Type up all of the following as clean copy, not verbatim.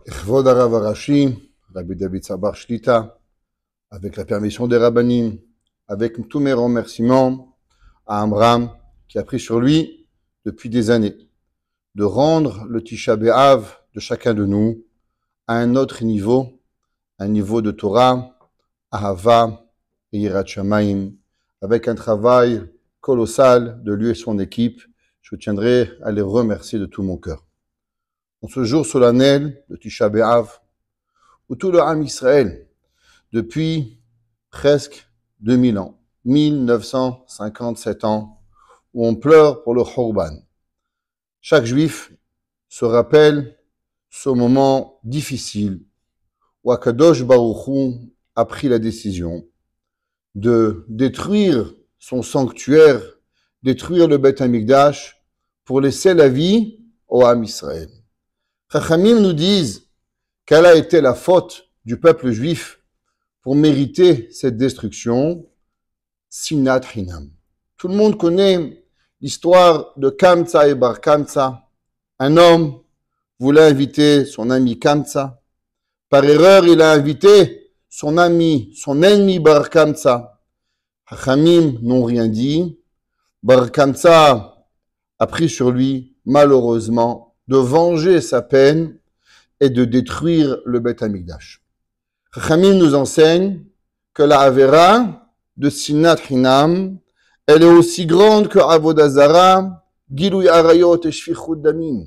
Chvod Harav Harashi, Rabbi David Sabar Shlita, avec la permission des Rabbanim, avec tous mes remerciements à Amram, qui a pris sur lui depuis des années de rendre le Tisha B'Av de chacun de nous à un autre niveau, un niveau de Torah, Ahava et Yirat Shamayim, avec un travail colossal de lui et son équipe. Je tiendrai à les remercier de tout mon cœur. En ce jour solennel de Tisha B'Av, où tout le Ham Israël, depuis presque 2000 ans, 1957 ans, où on pleure pour le Khorban. Chaque juif se rappelle ce moment difficile où Akadosh Baruch Hu a pris la décision de détruire son sanctuaire, détruire le Beth Amikdash pour laisser la vie au Ham Israël. Chachamim nous disent quelle a été la faute du peuple juif pour mériter cette destruction, Sinat Hinam. Tout le monde connaît l'histoire de Kamsa et Bar Kamsa. Un homme voulait inviter son ami Kamsa. Par erreur, il a invité son ennemi Bar Kamsa. Chachamim n'ont rien dit. Bar Kamsa a pris sur lui, malheureusement, de venger sa peine et de détruire le Beth Amikdash. Chachamim nous enseigne que la Avera de Sinat Hinam, elle est aussi grande que Avodah Zara, Gilui Arayot et Shfichut Damim.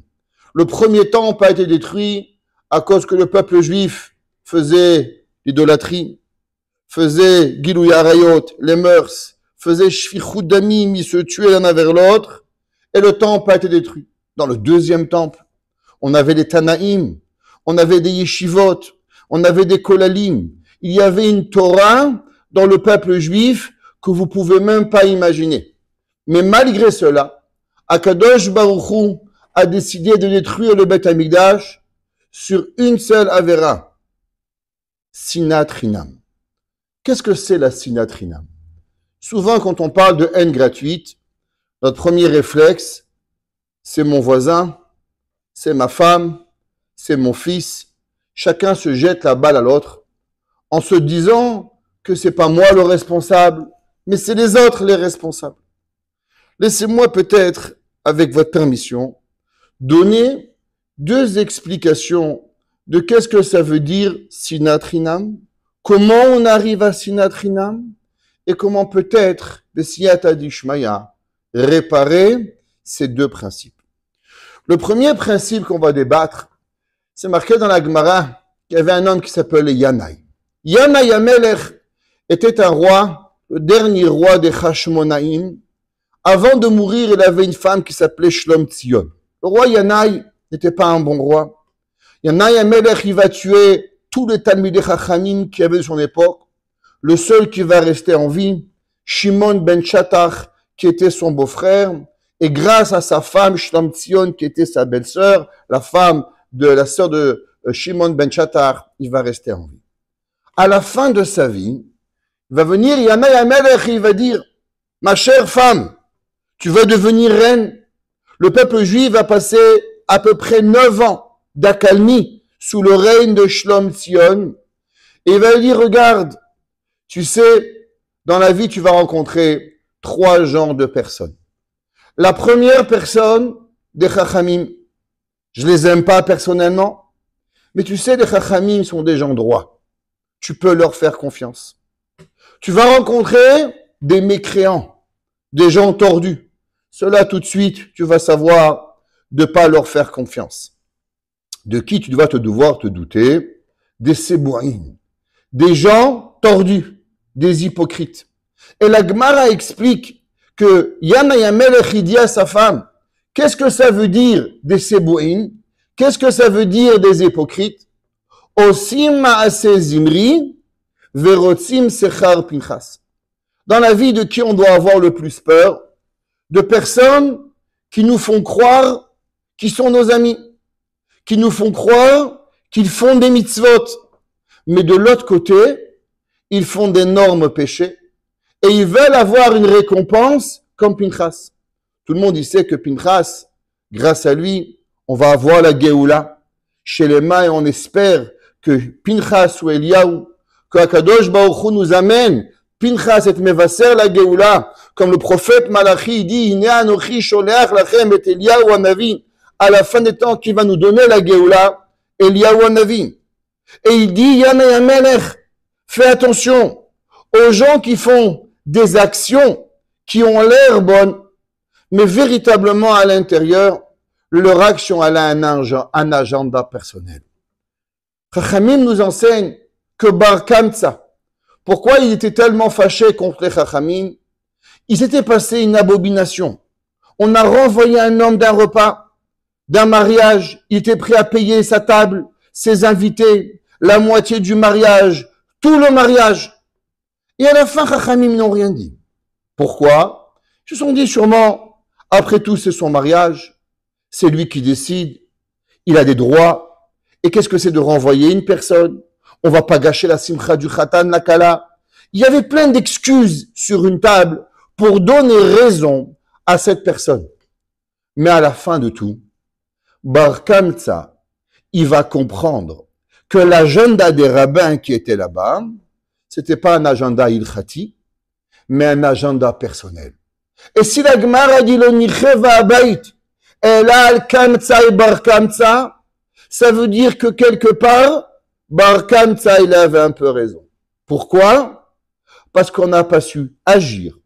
Le premier temple a été détruit à cause que le peuple juif faisait l'idolâtrie, faisait Gilui Arayot, les mœurs, faisait Shfichut Damim, ils se tuaient l'un vers l'autre, et le temple a été détruit. Dans le deuxième temple, on avait des Tanaïm, on avait des Yeshivot, on avait des Kolalim. Il y avait une Torah dans le peuple juif que vous pouvez même pas imaginer. Mais malgré cela, Akadosh Baruch Hu a décidé de détruire le Beth Amikdash sur une seule Avera, Sinat Hinam. Qu'est-ce que c'est la Sinat Hinam? Souvent, quand on parle de haine gratuite, notre premier réflexe, c'est mon voisin, c'est ma femme, c'est mon fils. Chacun se jette la balle à l'autre en se disant que c'est pas moi le responsable, mais c'est les autres les responsables. Laissez-moi peut-être, avec votre permission, donner deux explications de qu'est-ce que ça veut dire Sinat Hinam, comment on arrive à Sinat Hinam, et comment peut-être, B'siyata d'Ishmaya, réparer ces deux principes. Le premier principe qu'on va débattre, c'est marqué dans la Gemara qu'il y avait un homme qui s'appelait Yanaï. Yanaï Amelech était un roi, le dernier roi des Hashmonaïm. Avant de mourir, il avait une femme qui s'appelait Shlom Tzion. Le roi Yanaï n'était pas un bon roi. Yanaï Amelech, il va tuer tous les Talmidei Chachamim qui avaient de son époque. Le seul qui va rester en vie, Shimon ben Shattach, qui était son beau-frère, et grâce à sa femme, Shlom Tzion, qui était sa belle-sœur, la femme de la sœur de Shimon ben Shattach, il va rester en vie. À la fin de sa vie, il va venir Yanaï Amelech et il va dire, ma chère femme, tu veux devenir reine? Le peuple juif va passer à peu près 9 ans d'accalmie sous le règne de Shlom Tzion. Et il va lui dire, regarde, tu sais, dans la vie, tu vas rencontrer 3 genres de personnes. La première personne, des Chachamim. Je les aime pas personnellement, mais tu sais, les Chachamim sont des gens droits. Tu peux leur faire confiance. Tu vas rencontrer des mécréants, des gens tordus. Cela, tout de suite, tu vas savoir de pas leur faire confiance. De qui tu vas devoir te douter? Des Sebouïm, des gens tordus, des hypocrites. Et la Gemara explique que Yanaï Amelech dit à sa femme, qu'est-ce que ça veut dire des Sebouïm? Qu'est-ce que ça veut dire des hypocrites? Osim ma'aseh zimri, verotzim sechar pinchas. Dans la vie de qui on doit avoir le plus peur? De personnes qui nous font croire qu'ils sont nos amis, qui nous font croire qu'ils font des mitzvot, mais de l'autre côté, ils font d'énormes péchés et ils veulent avoir une récompense comme Pinchas. Tout le monde il sait que Pinchas, grâce à lui, on va avoir la Géoula. chez les mains et on espère que Pinchas ou Eliyahu, que Akadosh Baruch Hu nous amène, Pinchas et Mevaser la Geoula, comme le prophète Malachi dit, Hine Anochi Sholeach Lachem et Eliyahu Hanavi, à la fin des temps, qui va nous donner la Geoula, Eliyahu Hanavi. Et il dit, Yana Yamelech, fais attention aux gens qui font des actions qui ont l'air bonnes, mais véritablement à l'intérieur, leur action elle a un agenda personnel. Chachamim nous enseigne que Bar Kamtsa, pourquoi il était tellement fâché contre les Chachamim? Il s'était passé une abomination. On a renvoyé un homme d'un repas, d'un mariage, il était prêt à payer sa table, ses invités, la moitié du mariage, tout le mariage. Et à la fin, Chachamim n'ont rien dit. Pourquoi? Ils se sont dit sûrement, après tout, c'est son mariage, c'est lui qui décide, il a des droits. Et qu'est-ce que c'est de renvoyer une personne? On va pas gâcher la simcha du khatan, la kala. Il y avait plein d'excuses sur une table pour donner raison à cette personne. Mais à la fin de tout, Bar Kamtsa, il va comprendre que l'agenda des rabbins qui étaient là-bas, c'était pas un agenda ilchati, mais un agenda personnel. Et si la Gemara dit le nicheva abayit, elal kamtsa et bar kamtsa, ça veut dire que quelque part, bar kamtsa, il avait un peu raison. Pourquoi? Parce qu'on n'a pas su agir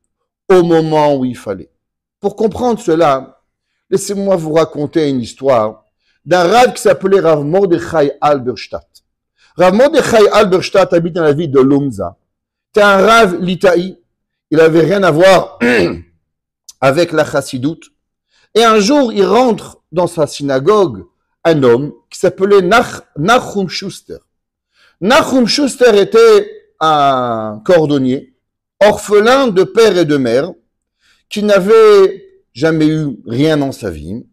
au moment où il fallait. Pour comprendre cela, laissez-moi vous raconter une histoire d'un Rav qui s'appelait Rav Mordechai Halberstadt. Rav Mordechai Halberstadt habite dans la ville de Lomza. C'est un Rav Litaï. Il n'avait rien à voir avec la chassidoute. Et un jour, il rentre dans sa synagogue un homme qui s'appelait Nachum Schuster. Nachum Schuster était un cordonnier, orphelin de père et de mère, qui n'avait jamais eu rien dans sa vie.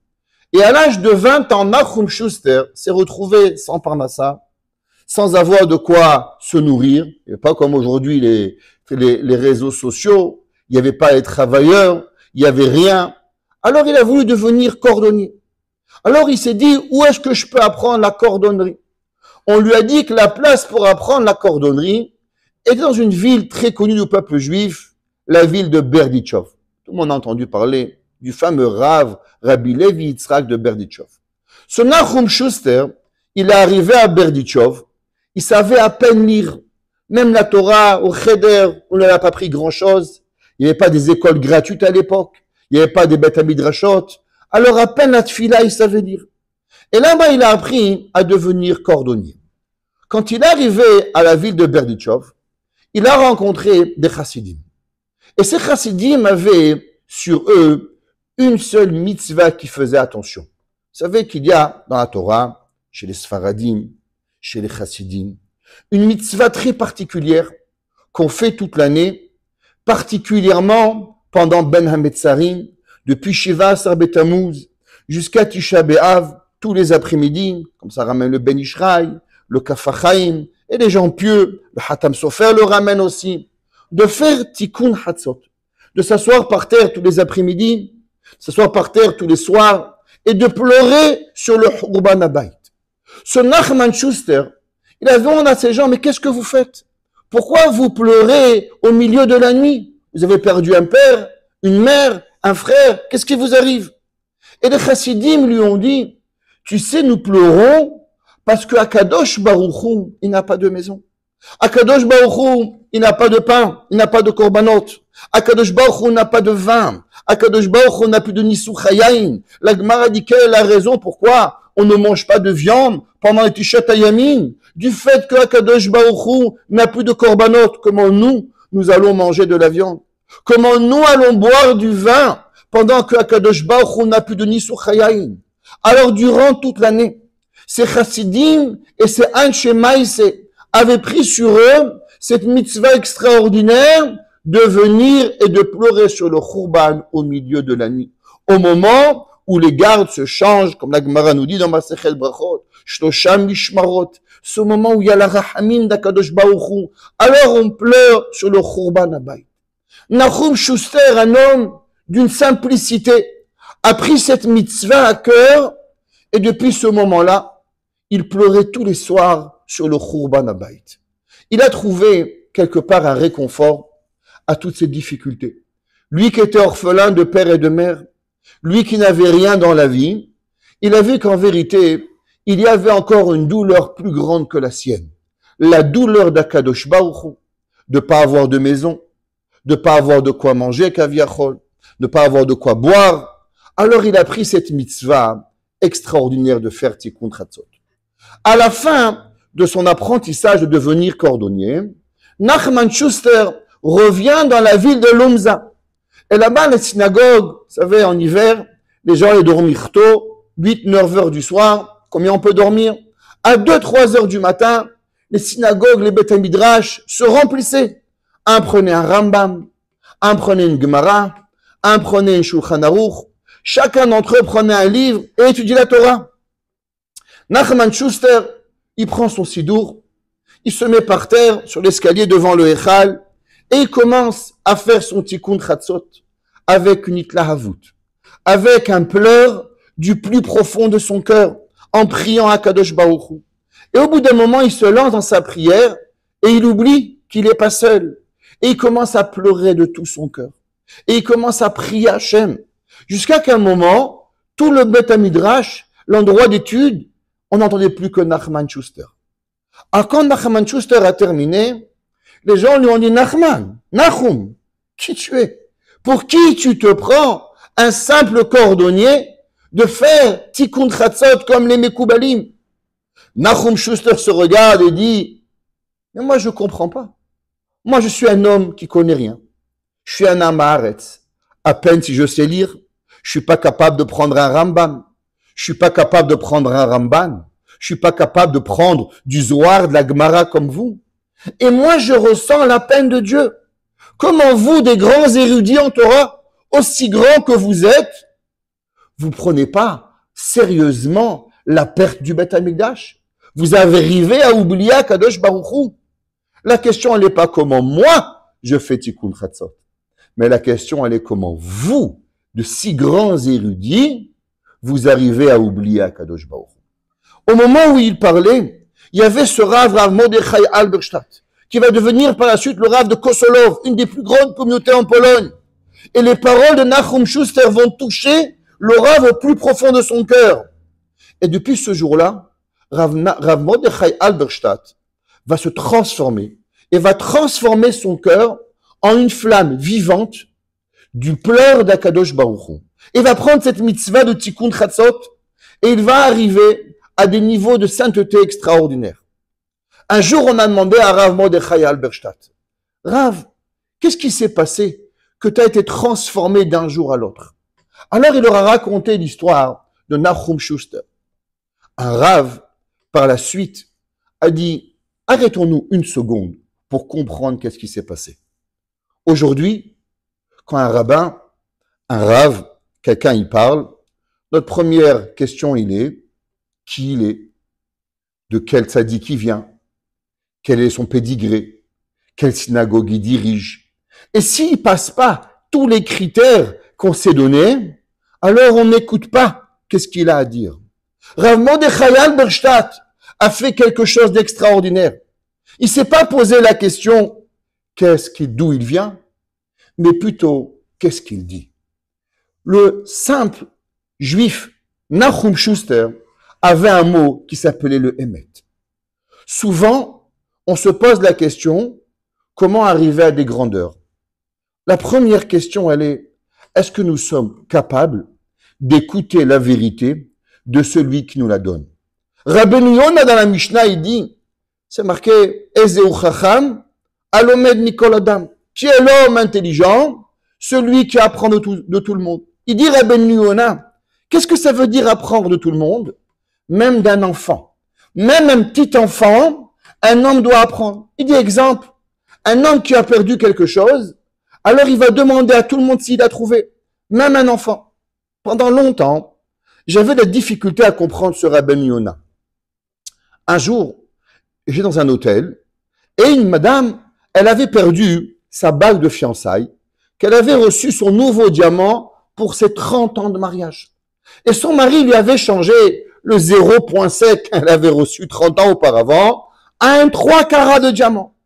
Et à l'âge de 20 ans, Nachum Schuster s'est retrouvé sans parnassa, sans avoir de quoi se nourrir, et pas comme aujourd'hui les réseaux sociaux, il n'y avait pas les travailleurs, il n'y avait rien. Alors il a voulu devenir cordonnier. Alors il s'est dit, où est-ce que je peux apprendre la cordonnerie? On lui a dit que la place pour apprendre la cordonnerie était dans une ville très connue du peuple juif, la ville de Berdichov. Tout le monde a entendu parler du fameux Rav, Rabbi Levi Yitzhak de Berdichov. Ce Nachum Schuster, il est arrivé à Berdichov, il savait à peine lire. Même la Torah, au Cheder, on n'a pas pris grand-chose. Il n'y avait pas des écoles gratuites à l'époque. Il n'y avait pas des bêtes à midrashot. Alors à peine la tfila, il savait lire. Et là-bas, il a appris à devenir cordonnier. Quand il est arrivé à la ville de Berdichov, il a rencontré des chassidim. Et ces chassidim avaient sur eux une seule mitzvah qui faisait attention. Vous savez qu'il y a dans la Torah, chez les Sfaradim, chez les chassidim, une mitzvah très particulière qu'on fait toute l'année, particulièrement pendant Ben Hametzarim, depuis Shiva Asar Betamuz jusqu'à Tisha B'Av, tous les après-midi, comme ça ramène le Ben Ishraï, le Kafachaim, et les gens pieux, le Hatam Sofer le ramène aussi, de faire Tikkun Hatzot, de s'asseoir par terre tous les après-midi, s'asseoir par terre tous les soirs, et de pleurer sur le Hurban Abayit. Ce Nachman Schuster, il a demandé à ces gens, mais qu'est-ce que vous faites? Pourquoi vous pleurez au milieu de la nuit? Vous avez perdu un père, une mère, un frère, qu'est-ce qui vous arrive? Et les chassidim lui ont dit, tu sais, nous pleurons parce que Akadosh Baruch Hu, il n'a pas de maison. Akadosh Baruch Hu, il n'a pas de pain, il n'a pas de korbanot. Akadosh Baruch Hu n'a pas de vin. Akadosh Baruch Hu n'a plus de nisuch hayayin. La Gemara dit quelle est la raison pourquoi on ne mange pas de viande pendant les Tishat Hayamin, du fait que Akadosh Baruch Hu n'a plus de korbanot. Comment nous allons manger de la viande? Comment nous allons boire du vin pendant que Akadosh Baruch Hu n'a plus de nisuch hayayin? Alors durant toute l'année, ces chassidim et ces anshe maïse avaient pris sur eux cette mitzvah extraordinaire de venir et de pleurer sur le Khurban au milieu de la nuit. Au moment où les gardes se changent, comme la Gemara nous dit dans Masechet Brachot, Shlosham Mishmarot, ce moment où il y a la Rahamim d'Akadosh Baruch Hu, alors on pleure sur le Khurban Abayit. Nachum Schuster, un homme d'une simplicité, a pris cette mitzvah à cœur, et depuis ce moment-là, il pleurait tous les soirs sur le Khurban Abayt. Il a trouvé quelque part un réconfort à toutes ces difficultés. Lui qui était orphelin de père et de mère, lui qui n'avait rien dans la vie, il a vu qu'en vérité, il y avait encore une douleur plus grande que la sienne. La douleur d'Akadosh Baruch Hu, de pas avoir de maison, de pas avoir de quoi manger, kaviachol, de pas avoir de quoi boire. Alors il a pris cette mitzvah extraordinaire de faire Tikkun Chatzot. À la fin de son apprentissage de devenir cordonnier, Nachman Schuster revient dans la ville de Lomza. Et là-bas, les synagogues, vous savez, en hiver, les gens allaient dormir tôt, 8-9 heures du soir. Combien on peut dormir? À 2-3 heures du matin, les synagogues, les Beth Midrash se remplissaient. Un prenait un Rambam, un prenait une Gemara, un prenait une Shulchan Aruch. Chacun d'entre eux prenait un livre et étudiait la Torah. Nachman Schuster, il prend son sidour, il se met par terre sur l'escalier devant le Echal et il commence à faire son Tikkun Chatzot avec une itlahavut, avec un pleur du plus profond de son cœur, en priant à Kadosh Baruch Hu. Et au bout d'un moment, il se lance dans sa prière et il oublie qu'il n'est pas seul. Et il commence à pleurer de tout son cœur. Et il commence à prier Hachem. Jusqu'à qu'un moment, tout le Beth Midrash, l'endroit d'étude, on n'entendait plus que Nachman Schuster. Alors quand Nachman Schuster a terminé, les gens lui ont dit, Nachum, qui tu es? Pour qui tu te prends, un simple cordonnier, de faire Tikkun Chatzot comme les Mekoubalim? Nachum Schuster se regarde et dit, mais moi je comprends pas. Moi je suis un homme qui connaît rien. Je suis un Amaretz. À peine si je sais lire, je suis pas capable de prendre un Rambam. Je suis pas capable de prendre un Ramban. Je suis pas capable de prendre du Zohar, de la Gemara comme vous. Et moi je ressens la peine de Dieu. Comment vous, des grands érudits en Torah, aussi grands que vous êtes, vous prenez pas sérieusement la perte du Beth Amikdash? Vous arrivez à oublier Kadosh Baruch Hu. La question, elle n'est pas comment moi, je fais Tikkun Chatzot. Mais la question, elle est comment vous, de si grands érudits, vous arrivez à oublier Kadosh Baruch Hu. Au moment où il parlait, il y avait ce Rav Mordechai Halberstadt, qui va devenir par la suite le Rav de Kosolov, une des plus grandes communautés en Pologne. Et les paroles de Nachum Schuster vont toucher le Rav au plus profond de son cœur. Et depuis ce jour-là, Rav Mordechai Halberstadt va se transformer et va transformer son cœur en une flamme vivante du pleur d'Akadosh Baruch Hu. Il va prendre cette mitzvah de Tikkun Chatzot et il va arriver à des niveaux de sainteté extraordinaires. Un jour, on a demandé à Rav Mordechai Halberstadt, Rav, qu'est-ce qui s'est passé que tu as été transformé d'un jour à l'autre? Alors il leur a raconté l'histoire de Nachum Schuster. Un Rav, par la suite, a dit, arrêtons-nous une seconde pour comprendre qu'est-ce qui s'est passé. Aujourd'hui, quand un rabbin, un Rav, quelqu'un y parle, notre première question, il est, qui il est, de quel tzaddik il vient, quel est son pédigré, quelle synagogue il dirige. Et s'il ne passe pas tous les critères qu'on s'est donnés, alors on n'écoute pas qu'est-ce qu'il a à dire. Rav Mordechai Halberstadt a fait quelque chose d'extraordinaire. Il ne s'est pas posé la question d'où il vient, mais plutôt qu'est-ce qu'il dit. Le simple juif Nachum Schuster avait un mot qui s'appelait le Emet. Souvent, on se pose la question, comment arriver à des grandeurs? La première question, elle est, est-ce que nous sommes capables d'écouter la vérité de celui qui nous la donne? Rabbeinu Yonah dans la Mishnah, il dit, c'est marqué, Ezeu Chacham, Alomed Mikol Adam. Qui est l'homme intelligent? Celui qui apprend de tout le monde. Il dit Rabbeinu Yonah, qu'est-ce que ça veut dire apprendre de tout le monde? Même d'un enfant. Même un petit enfant, un homme doit apprendre. Il dit exemple, un homme qui a perdu quelque chose, alors il va demander à tout le monde s'il a trouvé. Même un enfant. Pendant longtemps, j'avais la difficulté à comprendre ce Rabbeinu Yonah. Un jour, j'étais dans un hôtel et une madame, elle avait perdu sa bague de fiançailles, qu'elle avait reçu son nouveau diamant pour ses 30 ans de mariage. Et son mari lui avait changé le 0,5 qu'elle avait reçu 30 ans auparavant à un 3 carats de diamant.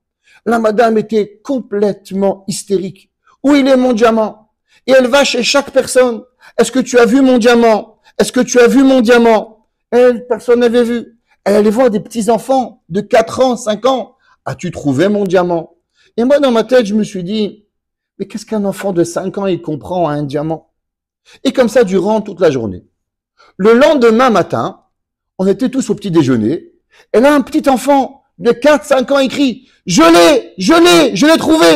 La madame était complètement hystérique. Où il est mon diamant? Et elle va chez chaque personne. Est-ce que tu as vu mon diamant? Est-ce que tu as vu mon diamant? Elle, personne n'avait vu. Elle allait voir des petits-enfants de 4 ans, 5 ans. As-tu trouvé mon diamant? Et moi, dans ma tête, je me suis dit, mais qu'est-ce qu'un enfant de 5 ans, il comprend à un diamant? Et comme ça, durant toute la journée. Le lendemain matin, on était tous au petit déjeuner. Et là, un petit enfant de 4, 5 ans écrit, je l'ai trouvé.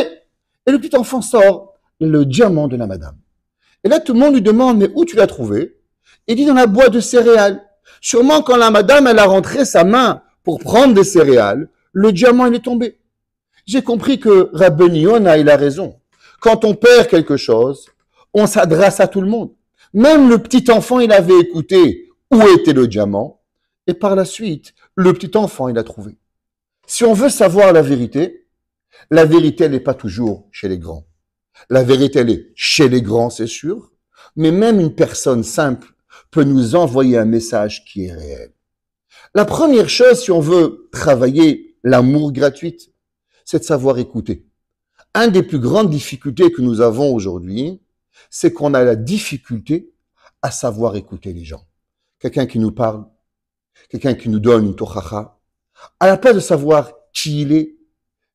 Et le petit enfant sort le diamant de la madame. Et là, tout le monde lui demande, mais où tu l'as trouvé? Il dit, dans la boîte de céréales. Sûrement, quand la madame, elle a rentré sa main pour prendre des céréales, le diamant, il est tombé. J'ai compris que Rabbi Yona, il a raison. Quand on perd quelque chose, on s'adresse à tout le monde. Même le petit enfant, il avait écouté où était le diamant. Et par la suite, le petit enfant, il a trouvé. Si on veut savoir la vérité, elle n'est pas toujours chez les grands. La vérité, elle est chez les grands, c'est sûr. Mais même une personne simple peut nous envoyer un message qui est réel. La première chose, si on veut travailler l'amour gratuit, c'est de savoir écouter. Une des plus grandes difficultés que nous avons aujourd'hui, c'est qu'on a la difficulté à savoir écouter les gens. Quelqu'un qui nous parle, quelqu'un qui nous donne une tochacha, à la place de savoir qui il est,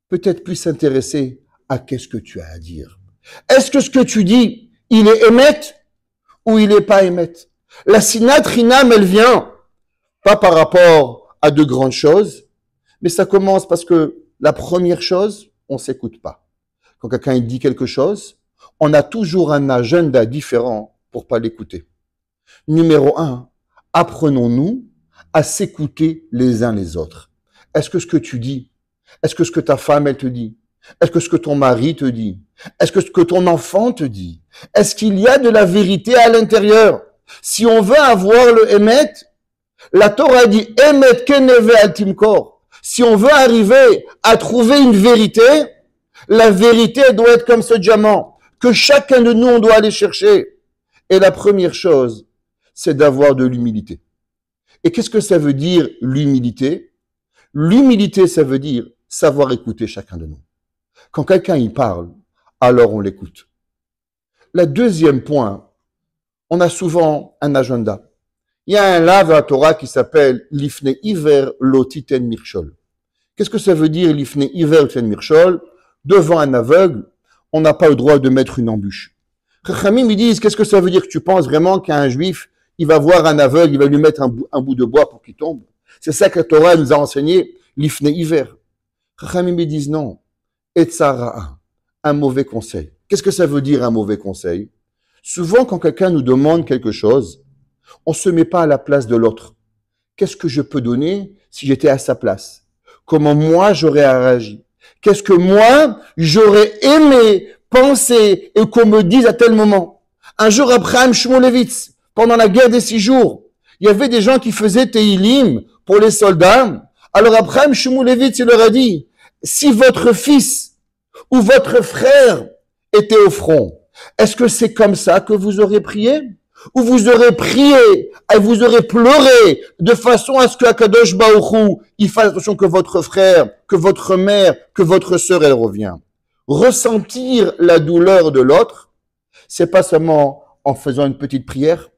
peut-être plus s'intéresser à qu'est-ce que tu as à dire. Est-ce que ce que tu dis, il est émet ou il n'est pas émet? La sinat rinam, elle vient pas par rapport à de grandes choses, mais ça commence parce que la première chose, on s'écoute pas. Quand quelqu'un dit quelque chose, on a toujours un agenda différent pour pas l'écouter. Numéro 1, apprenons-nous à s'écouter les uns les autres. Est-ce que ce que tu dis, est-ce que ce que ta femme, elle te dit, est-ce que ce que ton mari te dit, est-ce que ce que ton enfant te dit, est-ce qu'il y a de la vérité à l'intérieur? Si on veut avoir le émet, la Torah dit émet keneve al timkor. Si on veut arriver à trouver une vérité, la vérité doit être comme ce diamant que chacun de nous, on doit aller chercher. Et la première chose, c'est d'avoir de l'humilité. Et qu'est-ce que ça veut dire, l'humilité? L'humilité, ça veut dire savoir écouter chacun de nous. Quand quelqu'un y parle, alors on l'écoute. Le deuxième point, on a souvent un agenda. Il y a un lave à la Torah qui s'appelle l'ifne iver lotiten mirchol. Qu'est-ce que ça veut dire l'ifne iver lotiten mirchol? Devant un aveugle, on n'a pas le droit de mettre une embûche. Chachamim, ils disent, qu'est-ce que ça veut dire? Que tu penses vraiment qu'un juif, il va voir un aveugle, il va lui mettre un bout de bois pour qu'il tombe? C'est ça que la Torah nous a enseigné, l'ifne iver. Chachamim, ils disent non. Etzara'a, un mauvais conseil. Qu'est-ce que ça veut dire un mauvais conseil? Souvent, quand quelqu'un nous demande quelque chose, on ne se met pas à la place de l'autre. Qu'est-ce que je peux donner si j'étais à sa place? Comment moi j'aurais réagi? Qu'est-ce que moi j'aurais aimé penser et qu'on me dise à tel moment? Un jour, Abraham Shmulevitz, pendant la guerre des 6 jours, il y avait des gens qui faisaient Teilim pour les soldats. Alors Abraham Shmulevitz, il leur a dit, si votre fils ou votre frère était au front, est-ce que c'est comme ça que vous aurez prié? Ou vous aurez prié et vous aurez pleuré de façon à ce que Akadosh Baruch Hu, il fasse attention que votre frère, que votre mère, que votre sœur, elle revient. Ressentir la douleur de l'autre, c'est pas seulement en faisant une petite prière,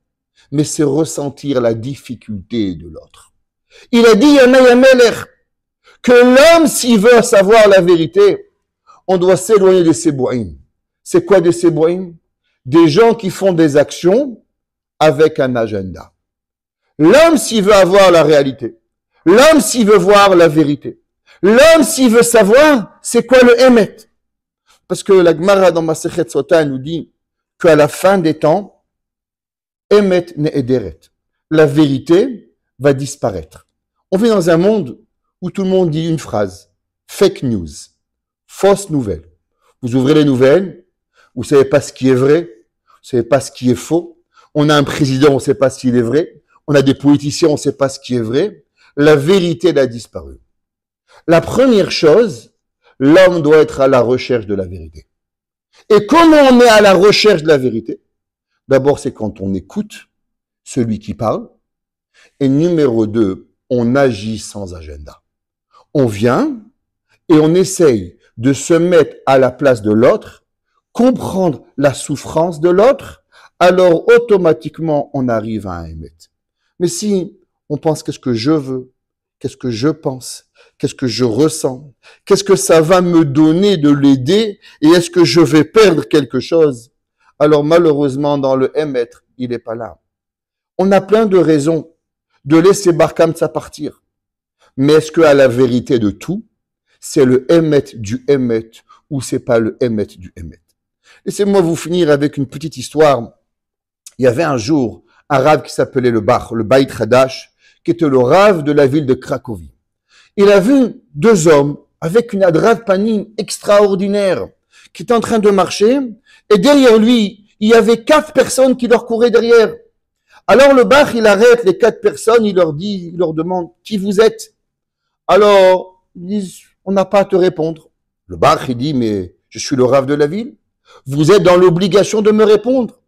mais c'est ressentir la difficulté de l'autre. Il a dit, Yamelech, que l'homme, s'il veut savoir la vérité, on doit s'éloigner des Seboïm. C'est quoi des Seboïm? Des gens qui font des actions avec un agenda. L'homme, s'il veut avoir la réalité, l'homme, s'il veut voir la vérité, l'homme, s'il veut savoir, c'est quoi le Emet? Parce que la Gemara dans Masechet Sota nous dit qu'à la fin des temps, Emet ne'ederet. La vérité va disparaître. On vit dans un monde où tout le monde dit une phrase. Fake news. Fausse nouvelle. Vous ouvrez les nouvelles, vous ne savez pas ce qui est vrai, vous ne savez pas ce qui est faux. On a un président, on ne sait pas s'il est vrai. On a des politiciens, on ne sait pas ce qui est vrai. La vérité elle a disparu. La première chose, l'homme doit être à la recherche de la vérité. Et comment on est à la recherche de la vérité? D'abord, c'est quand on écoute celui qui parle. Et numéro 2, on agit sans agenda. On vient et on essaye de se mettre à la place de l'autre, comprendre la souffrance de l'autre, alors automatiquement on arrive à un émet. Mais si on pense qu'est-ce que je veux, qu'est-ce que je pense, qu'est-ce que je ressens, qu'est-ce que ça va me donner de l'aider et est-ce que je vais perdre quelque chose, alors malheureusement dans le émet, il n'est pas là. On a plein de raisons de laisser Barkamtsa partir. Mais est-ce qu'à la vérité de tout, c'est le émet du émet ou c'est pas le émet du émet? Laissez-moi vous finir avec une petite histoire. Il y avait un jour un rave qui s'appelait le Beit Hadash, qui était le rave de la ville de Cracovie. Il a vu deux hommes avec une adrat panim extraordinaire qui étaient en train de marcher et derrière lui, il y avait 4 personnes qui leur couraient derrière. Alors le Bach, il arrête les 4 personnes, il leur demande qui vous êtes. Alors, ils disent, on n'a pas à te répondre. Le Bach, il dit, mais je suis le rave de la ville. Vous êtes dans l'obligation de me répondre.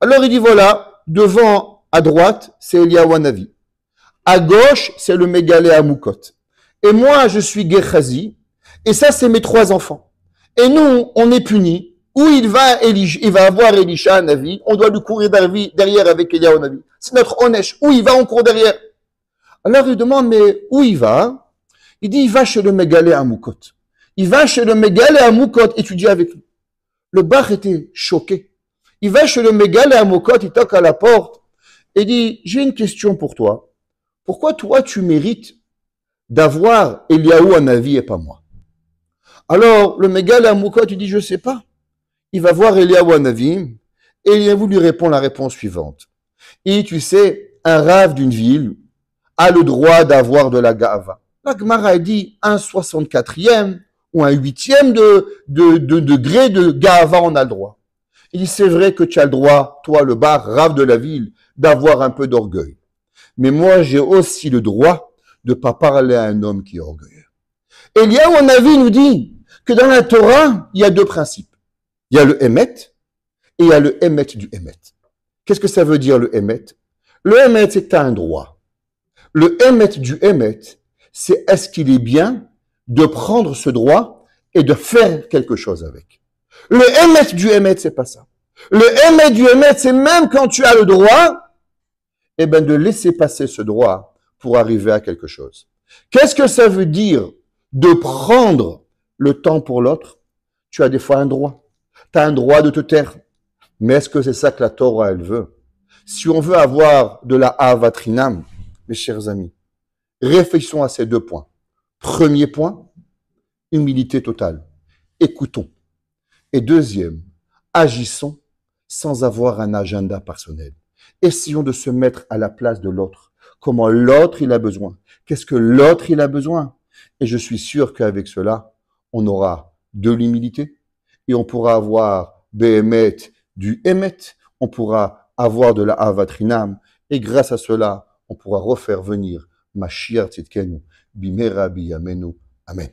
Alors il dit, voilà, devant, à droite, c'est Eliyahu Hanavi. À gauche, c'est le Mégalé Amoukot. Et moi, je suis Gehazi. Et ça, c'est mes 3 enfants. Et nous, on est punis. Où il va avoir Elisha Hanavi. On doit lui courir derrière avec Eliyahu Hanavi. C'est notre Onesh. Où il va, on court derrière. Alors il demande, mais où il va? Il dit, il va chez le Mégalé Amoukot. Il va chez le Mégalé Amoukot étudier avec lui. Le Bach était choqué. Il va chez le Mégalé Amoukot, il toque à la porte et dit, j'ai une question pour toi. Pourquoi toi tu mérites d'avoir Eliyahu Hanavi et pas moi? Alors le Mégalé Amoukot, il dit, je sais pas. Il va voir Eliyahu Hanavi et Eliyahu lui répond la réponse suivante. Et tu sais, un rave d'une ville a le droit d'avoir de la gava. La Gemara dit un 64e ou un 8e de degré de gava, on a le droit. Il dit, c'est vrai que tu as le droit, toi le bar, rave de la ville, d'avoir un peu d'orgueil. Mais moi, j'ai aussi le droit de ne pas parler à un homme qui est orgueilleux. Eliyahu Hanavi nous dit que dans la Torah, il y a 2 principes. Il y a le émet et il y a le émet du émet. Qu'est-ce que ça veut dire le émet? Le émet, c'est que tu as un droit. Le émet du émet, c'est est-ce qu'il est bien de prendre ce droit et de faire quelque chose avec. Le émet du émet, c'est pas ça. Le émet du émet, c'est même quand tu as le droit, eh ben de laisser passer ce droit pour arriver à quelque chose. Qu'est-ce que ça veut dire de prendre le temps pour l'autre? Tu as des fois un droit. Tu as un droit de te taire. Mais est-ce que c'est ça que la Torah, elle veut? Si on veut avoir de la avatrinam, mes chers amis, réfléchissons à ces 2 points. Premier point, humilité totale. Écoutons. Et deuxième, agissons sans avoir un agenda personnel. Essayons de se mettre à la place de l'autre. Comment l'autre, il a besoin. Qu'est-ce que l'autre, il a besoin. Et je suis sûr qu'avec cela, on aura de l'humilité et on pourra avoir Béhémet du Émet, on pourra avoir de la Avatrinam et grâce à cela, on pourra refaire venir Mashiach Tzidkenu, Bimera Biyamenu. Amen.